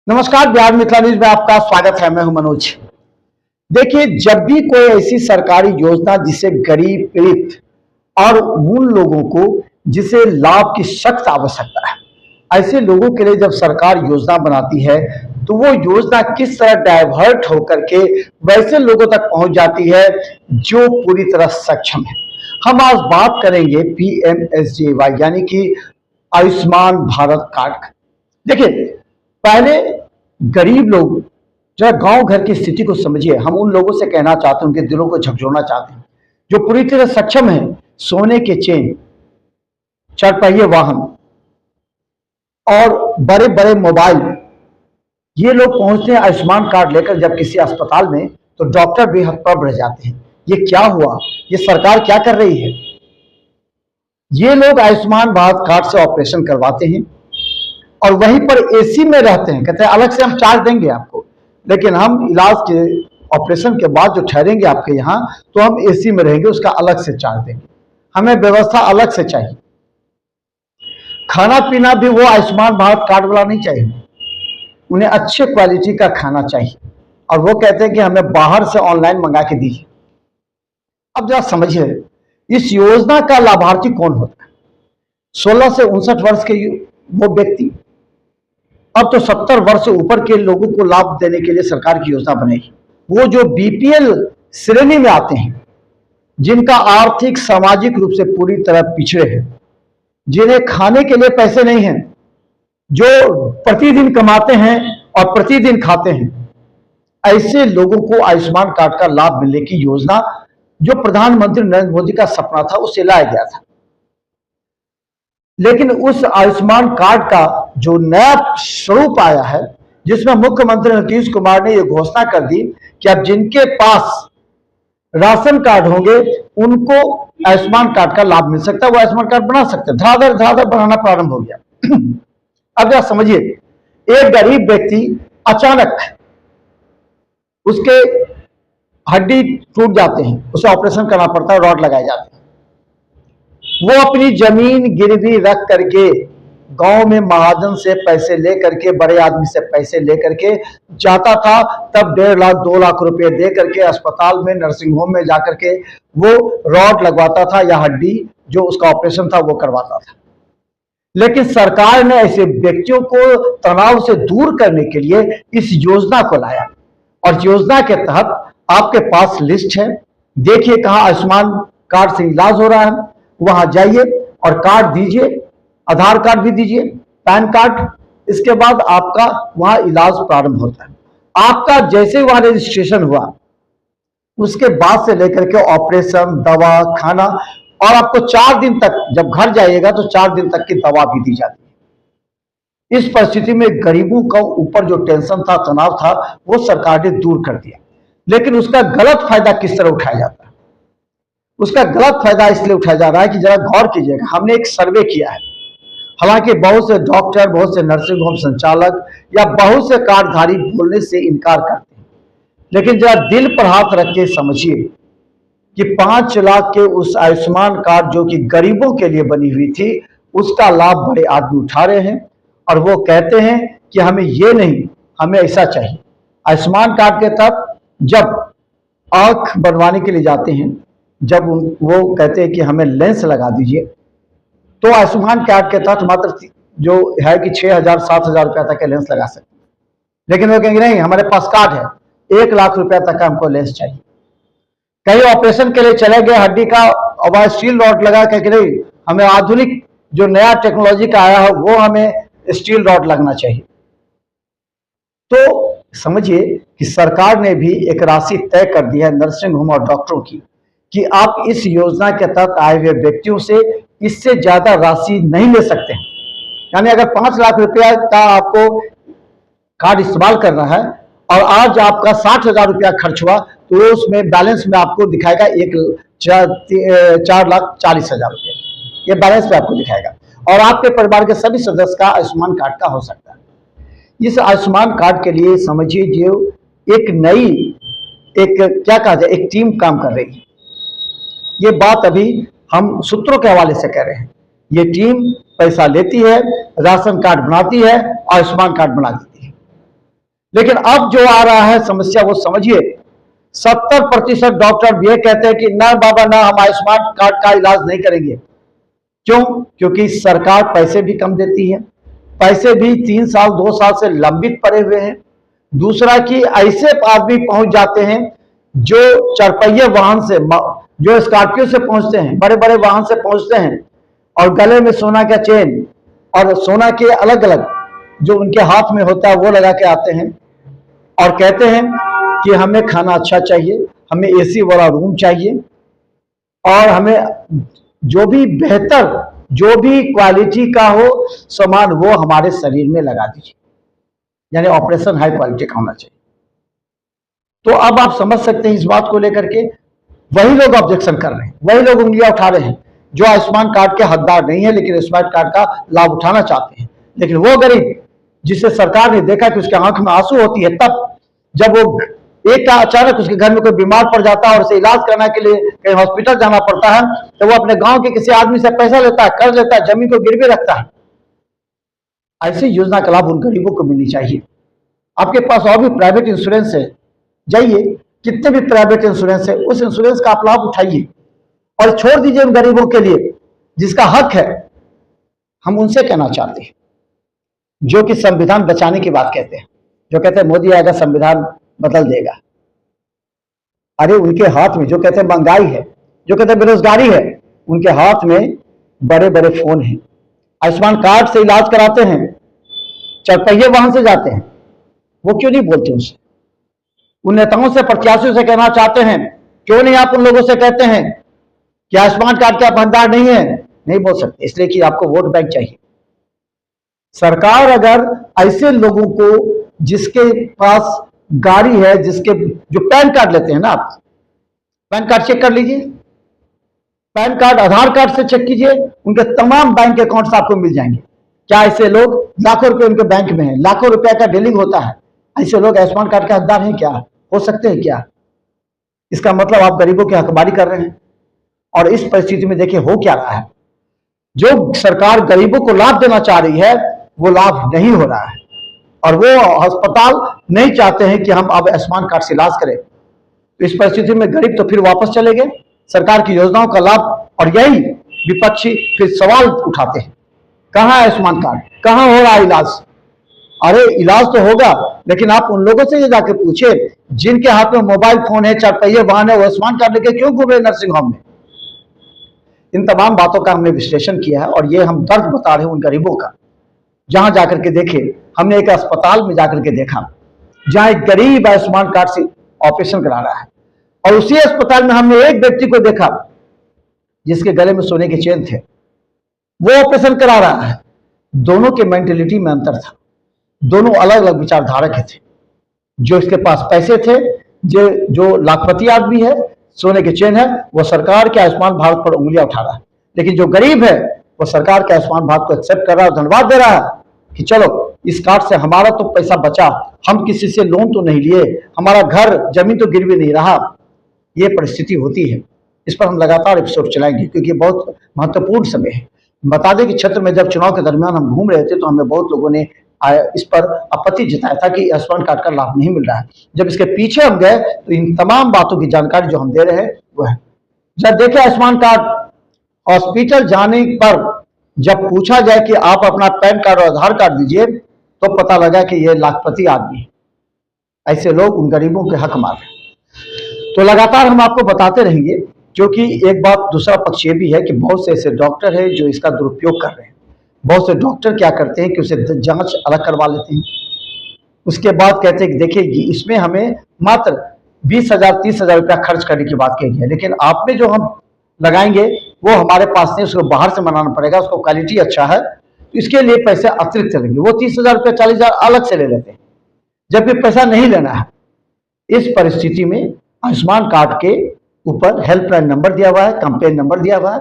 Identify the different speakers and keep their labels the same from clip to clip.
Speaker 1: नमस्कार, बिहार मिथिला न्यूज में आपका स्वागत है। मैं हूं मनोज। देखिए, जब भी कोई ऐसी सरकारी योजना जिसे गरीब पीड़ित और उन लोगों को जिसे लाभ की सख्त आवश्यकता है, ऐसे लोगों के लिए जब सरकार योजना बनाती है तो वो योजना किस तरह डाइवर्ट होकर के वैसे लोगों तक पहुंच जाती है जो पूरी तरह सक्षम है। हम आज बात करेंगे PMSJY यानी कि आयुष्मान भारत कार्ड। देखिए, पहले गरीब लोग जरा गांव घर की स्थिति को समझिए। हम उन लोगों से कहना चाहते हैं, उनके दिलों को झकझोरना चाहते हैं जो पूरी तरह सक्षम है। सोने के चेन, चारपहिए वाहन और बड़े बड़े मोबाइल, ये लोग पहुंचते हैं आयुष्मान कार्ड लेकर जब किसी अस्पताल में, तो डॉक्टर भी हतप्रभ रह जाते हैं। ये क्या हुआ? ये सरकार क्या कर रही है? ये लोग आयुष्मान भारत कार्ड से ऑपरेशन करवाते हैं और वहीं पर एसी में रहते हैं। कहते हैं अलग से हम चार्ज देंगे आपको, लेकिन हम इलाज के ऑपरेशन के बाद जो ठहरेंगे आपके यहाँ, तो हम एसी में रहेंगे, उसका अलग से चार्ज देंगे। हमें व्यवस्था अलग से चाहिए। खाना पीना भी वो आयुष्मान भारत कार्ड वाला नहीं चाहिए, उन्हें अच्छे क्वालिटी का खाना चाहिए और वो कहते हैं कि हमें बाहर से ऑनलाइन मंगा के दीजिए। अब जरा समझिए, इस योजना का लाभार्थी कौन होता है? 16 से 59 वर्ष के वो व्यक्ति। अब तो 70 वर्ष से ऊपर के लोगों को लाभ देने के लिए सरकार की योजना बनेगी। वो जो BPL श्रेणी में आते हैं, जिनका आर्थिक सामाजिक रूप से पूरी तरह पिछड़े हैं, जिन्हें खाने के लिए पैसे नहीं हैं, जो प्रतिदिन कमाते हैं और प्रतिदिन खाते हैं, ऐसे लोगों को आयुष्मान कार्ड का लाभ मिलने की योजना जो प्रधानमंत्री नरेंद्र मोदी का सपना था, उसे लाया गया था। लेकिन उस आयुष्मान कार्ड का जो नया स्वरूप आया है, जिसमें मुख्यमंत्री नीतीश कुमार ने यह घोषणा कर दी कि अब जिनके पास राशन कार्ड होंगे उनको आयुष्मान कार्ड का लाभ मिल सकता है, वो आयुष्मान कार्ड बना सकते हैं। धड़ाधड़ बनाना प्रारंभ हो गया। अब जरा समझिए, एक गरीब व्यक्ति अचानक उसके हड्डी टूट जाते हैं, उसे ऑपरेशन करना पड़ता है, रॉड लगाए जाते हैं। वो अपनी जमीन गिरवी रख करके गांव में महाजन से पैसे लेकर के, बड़े आदमी से पैसे लेकर के जाता था। तब 1.5 लाख 2 लाख रुपए दे करके अस्पताल में, नर्सिंग होम में जाकर के वो रॉड लगवाता था या हड्डी जो उसका ऑपरेशन था वो करवाता था। लेकिन सरकार ने ऐसे व्यक्तियों को तनाव से दूर करने के लिए इस योजना को लाया और योजना के तहत आपके पास लिस्ट है। देखिए कहाँ आयुष्मान कार्ड से इलाज हो रहा है, वहां जाइए और कार्ड दीजिए, आधार कार्ड भी दीजिए, पैन कार्ड। इसके बाद आपका वहां इलाज प्रारंभ होता है। आपका जैसे वहां रजिस्ट्रेशन हुआ, उसके बाद से लेकर के ऑपरेशन, दवा, खाना, और आपको 4 दिन तक, जब घर जाइएगा तो 4 दिन तक की दवा भी दी जाती है। इस परिस्थिति में गरीबों का ऊपर जो टेंशन था, तनाव था, वो सरकार ने दूर कर दिया। लेकिन उसका गलत फायदा किस तरह उठाया जाता है? उसका गलत फायदा इसलिए उठाया जा रहा है कि जरा गौर कीजिएगा। हमने एक सर्वे किया है, हालांकि बहुत से डॉक्टर, बहुत से नर्सिंग होम संचालक या बहुत से कार्डधारी बोलने से इनकार करते हैं, लेकिन जरा दिल पर हाथ रख के समझिए कि 5 लाख के उस आयुष्मान कार्ड जो कि गरीबों के लिए बनी हुई थी, उसका लाभ बड़े आदमी उठा रहे हैं और वो कहते हैं कि हमें ये नहीं, हमें ऐसा चाहिए। आयुष्मान कार्ड के तहत जब आंख बनवाने के लिए जाते हैं, जब वो कहते हैं कि हमें लेंस लगा दीजिए, तो आयुष्मान कार्ड के तहत मात्र जो है कि 6,000 7,000 रुपया तक के लेंस लगा सकते हैं। लेकिन वो कहेंगे नहीं, हमारे पास कार्ड है, 1 लाख रुपया तक का हमको लेंस चाहिए। कहीं ऑपरेशन के लिए चले गए, हड्डी का और स्टील रॉड लगा के, नहीं हमें आधुनिक जो नया टेक्नोलॉजी का आया है वो हमें स्टील रॉड लगना चाहिए। तो समझिए कि सरकार ने भी एक राशि तय कर दी है नर्सिंग होम और डॉक्टरों की कि आप इस योजना के तहत आए हुए व्यक्तियों से इससे ज्यादा राशि नहीं ले सकते हैं। यानी अगर 5 लाख रुपया का आपको कार्ड इस्तेमाल करना है और आज आपका 60,000 रुपया खर्च हुआ, तो उसमें बैलेंस में आपको दिखाएगा 4,40,000 रुपये, ये बैलेंस में आपको दिखाएगा। और आपके परिवार के सभी सदस्य का आयुष्मान कार्ड का हो सकता है। इस आयुष्मान कार्ड के लिए समझिए जो एक नई, एक क्या कहा जाए, एक टीम काम कर रही है। ये बात अभी हम सूत्रों के हवाले से कह रहे हैं। ये टीम पैसा लेती है, राशन कार्ड बनाती है, आयुष्मान कार्ड बना देती है। लेकिन अब जो आ रहा है समस्या वो समझिए, 70% डॉक्टर ये कहते हैं कि ना बाबा ना, हम आयुष्मान कार्ड का इलाज नहीं करेंगे। क्यों? क्योंकि सरकार पैसे भी कम देती है, पैसे भी 3 साल 2 साल से लंबित पड़े हुए हैं। दूसरा कि ऐसे आदमी पहुंच जाते हैं जो चरपहिया वाहन से, जो स्कॉर्पियो से पहुंचते हैं, बड़े बड़े वाहन से पहुंचते हैं और गले में सोना का चेन और सोना के अलग अलग जो उनके हाथ में होता है वो लगा के आते हैं और कहते हैं कि हमें खाना अच्छा चाहिए, हमें एसी वाला रूम चाहिए और हमें जो भी बेहतर, जो भी क्वालिटी का हो सामान वो हमारे शरीर में लगा दीजिए, यानी ऑपरेशन हाई क्वालिटी का होना चाहिए। तो अब आप समझ सकते हैं इस बात को लेकर के वही लोग ऑब्जेक्शन कर रहे हैं, वही लोग उंगलियां उठा रहे हैं जो आयुष्मान कार्ड के हकदार नहीं है लेकिन आयुष्मान कार्ड का लाभ उठाना चाहते हैं। लेकिन वो गरीब जिसे सरकार ने देखा कि उसके आंख में आंसू होती है, तब जब वो एक का अचानक उसके घर में कोई बीमार पड़ जाता है और उसे इलाज कराने के लिए कहीं हॉस्पिटल जाना पड़ता है, तो वो अपने गांव के किसी आदमी से पैसा लेता है, कर्ज लेता है, जमीन को गिरवी रखता है। ऐसी योजना का लाभ उन गरीबों को मिलनी चाहिए। आपके पास और भी प्राइवेट इंश्योरेंस है, जाइए, कितने भी प्राइवेट इंश्योरेंस है, उस इंश्योरेंस का आप लाभ उठाइए और छोड़ दीजिए उन गरीबों के लिए जिसका हक है। हम उनसे कहना चाहते हैं जो कि संविधान बचाने की बात कहते हैं, जो कहते हैं मोदी आएगा संविधान बदल देगा। अरे उनके हाथ में, जो कहते हैं महंगाई है, जो कहते हैं बेरोजगारी है, उनके हाथ में बड़े बड़े फोन हैं, आयुष्मान कार्ड से इलाज कराते हैं, चरपहिया वाहन से जाते हैं। वो क्यों नहीं बोलते उनसे? उन नेताओं से, प्रत्याशियों से कहना चाहते हैं, क्यों नहीं आप उन लोगों से कहते हैं कि आयुष्मान कार्ड का भंडार नहीं है? नहीं बोल सकते, इसलिए कि आपको वोट बैंक चाहिए। सरकार अगर ऐसे लोगों को जिसके पास गाड़ी है, जिसके जो पैन कार्ड लेते हैं ना, आप पैन कार्ड चेक कर लीजिए, पैन कार्ड आधार कार्ड से चेक कीजिए, उनके तमाम बैंक अकाउंट्स आपको मिल जाएंगे। क्या ऐसे लोग, लाखों रुपए उनके बैंक में है, लाखों रुपए का डीलिंग होता है, ऐसे लोग आयुष्मान कार्ड के हकदार हैं क्या? हो सकते हैं क्या? इसका मतलब आप गरीबों की हकबारी कर रहे हैं। और इस परिस्थिति में देखिए हो क्या रहा है, जो सरकार गरीबों को लाभ देना चाह रही है वो लाभ नहीं हो रहा है और वो अस्पताल नहीं चाहते हैं कि हम अब आयुष्मान कार्ड से इलाज करें। तो इस परिस्थिति में गरीब तो फिर वापस चले गए सरकार की योजनाओं का लाभ, और यही विपक्षी फिर सवाल उठाते हैं, कहां आयुष्मान कार्ड, कहां हो रहा है इलाज? अरे इलाज तो होगा, लेकिन आप उन लोगों से ये जाके पूछे जिनके हाथ में मोबाइल फोन है, चारपहिया वाहन है, वो आयुष्मान कार्ड लेके क्यों घूम रहे नर्सिंग होम में? इन तमाम बातों का हमने विश्लेषण किया है और ये हम दर्द बता रहे हैं उन गरीबों का। जहां जाकर के देखे, हमने एक अस्पताल में जाकर के देखा जहां एक गरीब आयुष्मान कार्ड से ऑपरेशन करा रहा है और उसी अस्पताल में हमने एक व्यक्ति को देखा जिसके गले में सोने के चेन थे, वो ऑपरेशन करा रहा है। दोनों के मेंटेलिटी में अंतर था, दोनों अलग अलग विचारधारा के थे। जो इसके पास पैसे थे, जो लाखपति आदमी है, सोने के चेन है, वो सरकार के आयुष्मान भारत पर उंगलियां उठा रहा है। लेकिन जो गरीब है वो सरकार के आयुष्मान भारत को एक्सेप्ट कर रहा है, धन्यवाद दे रहा है कि चलो इस कार्ड से हमारा तो पैसा बचा, हम किसी से लोन तो नहीं लिए, हमारा घर जमीन तो गिरवी नहीं रहा। ये परिस्थिति होती है, इस पर हम लगातार एपिसोड चलाएंगे क्योंकि बहुत महत्वपूर्ण समय है। बता दें कि क्षेत्र में जब चुनाव के दरमियान हम घूम रहे थे तो हमें बहुत लोगों ने इस पर आपत्ति जताया था कि आयुष्मान कार्ड का लाभ नहीं मिल रहा है। जब इसके पीछे हम गए तो इन तमाम बातों की जानकारी जो हम दे रहे हैं वो है। जब देखे आयुष्मान कार्ड, हॉस्पिटल जाने पर जब पूछा जाए कि आप अपना पैन कार्ड और आधार कार्ड दीजिए तो पता लगा कि ये लाखपति आदमी है। ऐसे लोग उन गरीबों के हक मार रहे हैं। तो लगातार हम आपको बताते रहेंगे, क्योंकि एक बात दूसरा पक्ष ये भी है कि बहुत से ऐसे डॉक्टर हैं जो इसका दुरुपयोग कर रहे हैं। बहुत से डॉक्टर क्या करते हैं कि उसे जांच अलग करवा लेते हैं, उसके बाद कहते हैं कि देखिए इसमें हमें मात्र 20,000 30,000 रुपया खर्च करने की बात कही है, लेकिन आप में जो हम लगाएंगे वो हमारे पास नहीं, उसको बाहर से मंगाना पड़ेगा, उसको क्वालिटी अच्छा है, तो इसके लिए पैसे अतिरिक्त लगेंगे। वो 30,000 रुपया 40,000 अलग से ले लेते हैं, जबकि पैसा नहीं लेना है। इस परिस्थिति में आयुष्मान कार्ड के ऊपर हेल्पलाइन नंबर दिया हुआ है, कंप्लेन नंबर दिया हुआ है,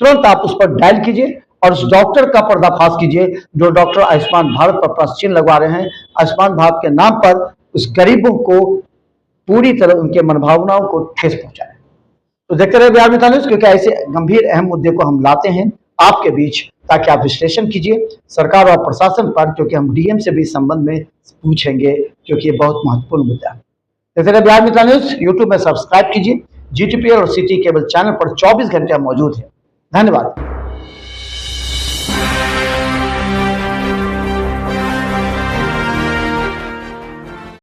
Speaker 1: तुरंत आप उस पर डायल कीजिए और उस डॉक्टर का पर्दाफाश कीजिए जो डॉक्टर आयुष्मान भारत पर प्लस चिन्ह लगवा रहे हैं। आयुष्मान भारत के नाम पर उस गरीबों को पूरी तरह उनके मनोभावनाओं को ठेस पहुंचाए। तो देखते रहे बिहार मित्र न्यूज़, क्योंकि ऐसे गंभीर अहम मुद्दे को हम लाते हैं आपके बीच ताकि आप विश्लेषण कीजिए सरकार और प्रशासन पर, क्योंकि हम डीएम से भी इस संबंध में पूछेंगे, क्योंकि ये बहुत महत्वपूर्ण मुद्दा है। इसी तरह बिहार मित्र न्यूज यूट्यूब में सब्सक्राइब कीजिए। जीटीपी और सिटी केबल चैनल पर 24 घंटे मौजूद है। धन्यवाद।